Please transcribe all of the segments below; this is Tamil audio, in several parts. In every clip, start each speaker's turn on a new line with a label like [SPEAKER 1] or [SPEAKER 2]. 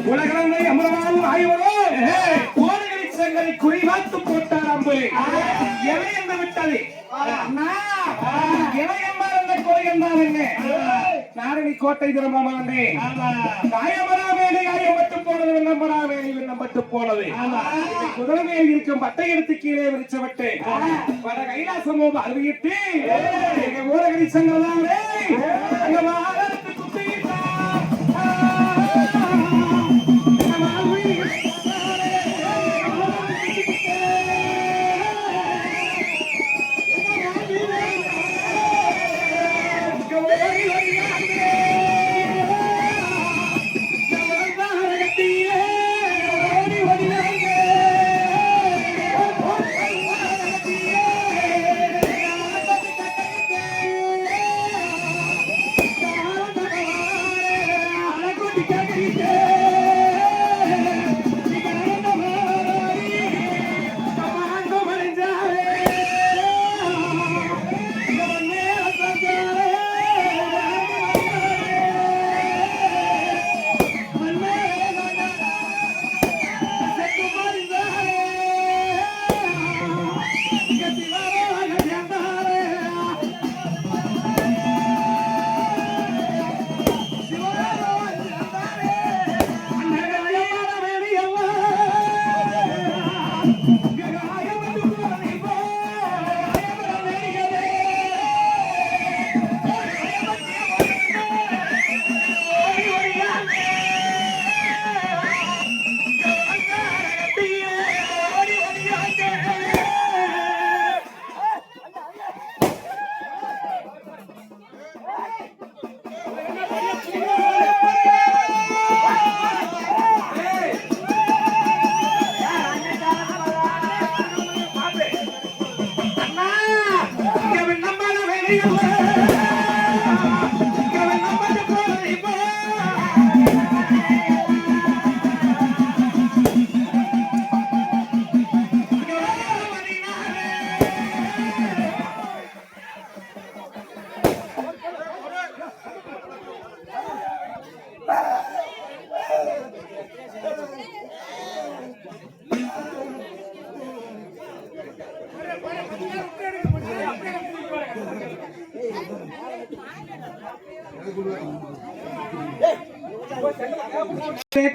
[SPEAKER 1] உலகங்களை அமரவாலும் ஆய்வரும் கோடைகளை சங்கரை குறிவாத்து போட்டார் அம்பு எவை என்று விட்டது எவை என்பார் என்ற கொலை என்றார் என்ன நாரணி கோட்டை திரும்பமாண்டே காயமராவேலை காயப்பட்டு போனது விண்ணம்பராவேலை விண்ணப்பட்டு போனது குதிரைமையில் இருக்கும் பட்டை எடுத்து கீழே விரிச்சவட்டு பல கைலாசமோ அறிவிட்டு ஊரகரி சங்கரே அங்க மாதத்துக்கு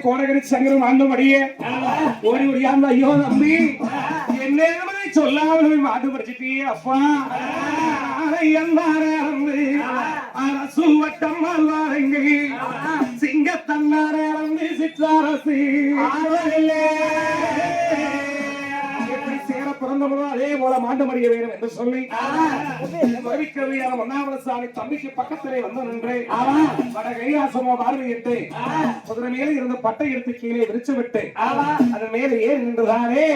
[SPEAKER 1] கோடகரி சங்கரம் ஆண்டபடியே ஓடி ஓடியாந்த ஐயோ தம்பி என்ன சொல்லாமல் மாட்டு படிச்சுட்டே அப்பா அரசு வட்டம் அல்வாரங்க சிங்கத்தன்னாரே சிற்றாரசு பிறந்தவரோ அதே போல மாண்டமடிய வேண்டும் என்று சொல்லி ஒன்னாமலசாமி தம்பிக்கு பக்கத்திலே வந்து நின்று வட கைலாசமோ பார்வையிட்டு குதிரை மேலே இருந்த பட்டை எடுத்து கீழே விரிச்சு விட்டு அதன் மேலே ஏன் நின்றுதானே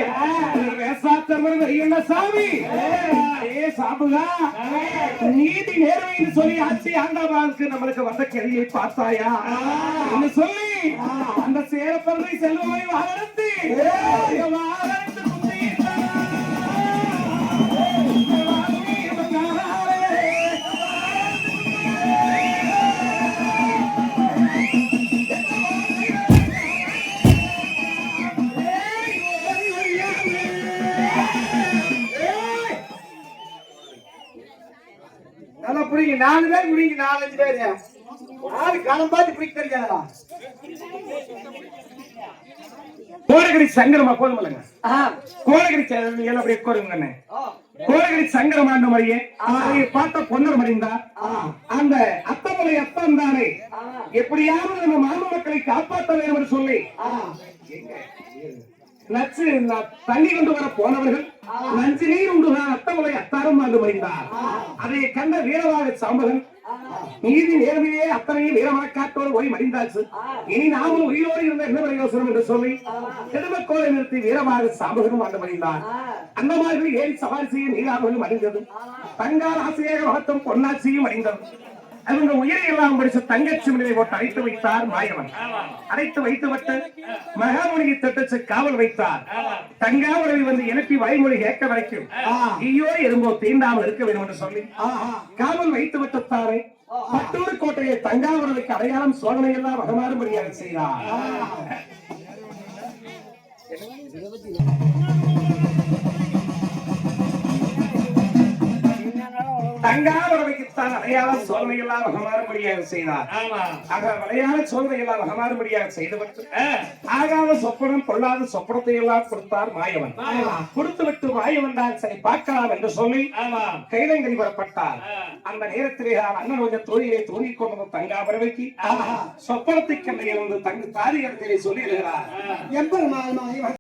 [SPEAKER 1] சாமி சாமுகா நீதி நேர்மைன்னு சொல்லி ஆட்சி ஆண்டவாளுக்கு நம்மளுக்கு வந்த கெதியை பார்த்தாயா என்று சொல்லி அந்த சேரப்பதை செல்வமை வாழ்த்து
[SPEAKER 2] நல்லா புடிங்க 4 பேர் புடிங்க 4-5 பேர் ஆளு காலம் பார்த்து பிடிக்க தெரியாதா
[SPEAKER 1] கோடகரி சங்கரமா போதுமில்லைங்க கோடகரி எல்லாம் அப்படியே கோருங்க கோடகரி சங்கரம் ஆண்டு மாதிரியே அதை பார்த்த பொன்னர் மறைந்தார் அந்த அத்தமலை அத்தம் தானே எப்படியாவது நம்ம மாணவ மக்களை காப்பாற்ற வேண்டும் என்று சொல்லி நச்சு தண்ணி கொண்டு வர போனவர்கள் நஞ்சு நீர் உண்டு அத்தமலை அத்தாரம் ஆண்டு மறைந்தார் அதை கண்ட வீரவாக சாம்பகன் நீதி நேர்மையே அத்தனையும் வீரமணக்காட்டோடு ஓடி மடிந்தாச்சு இனி நாமும் உயிரோடு இருந்த என்ன பிரயோசனம் என்று சொல்லி திருமக்கோளை நிறுத்தி வீரமாக சாம்பகனும் ஆண்டு மடிந்தார் அந்த மாதிரி ஏறி சவாரி செய்ய நீராகவும் அடைந்தது தங்கால் ஆசிரியர் வளர்த்தும் பொன்னாட்சியும் அடைந்தது அவங்க உயிரை எல்லாம் படிச்ச தங்கச்சி முடிவை போட்டு அடைத்து வைத்தார் மாயவன் அடைத்து வைத்துவிட்டு மகாமுனியை தொட்டுச்சு காவல் வைத்தார் தங்காவளை வந்து எழுப்பி வாய்மொழி கேட்க வரைக்கும் ஐயோ எறும்போ தீண்டாமல் இருக்க வேண்டும் என்று சொல்லி காவல் வைத்து விட்டுத்தாரே பட்டூர் கோட்டையை தங்காவளவுக்கு அடையாளம் சோதனை எல்லாம் வகமாறும்படியாக செய்தார் தங்காவரவைக்குத்தான் அடையாள சோதனை எல்லாம் வகமாறும்படியாக செய்தார் விளையாட சோதனை எல்லாம் வகமாறும்படியாக செய்துவிட்டு ஆகாத சொப்பனம் கொள்ளாத சொப்பனத்தை எல்லாம் கொடுத்தார் மாயவன் கொடுத்து விட்டு மாயவன் தான் சரி பார்க்கலாம் என்று சொல்லி கைலங்கரி வரப்பட்டார் அந்த நேரத்திலே அண்ணன் கொஞ்சம் தோழியை தூங்கிக் கொண்ட தங்காவரவைக்கு சொப்பனத்தை கண்டையில் வந்து தங்கு தாரியத்திலே சொல்லி இருக்கிறார்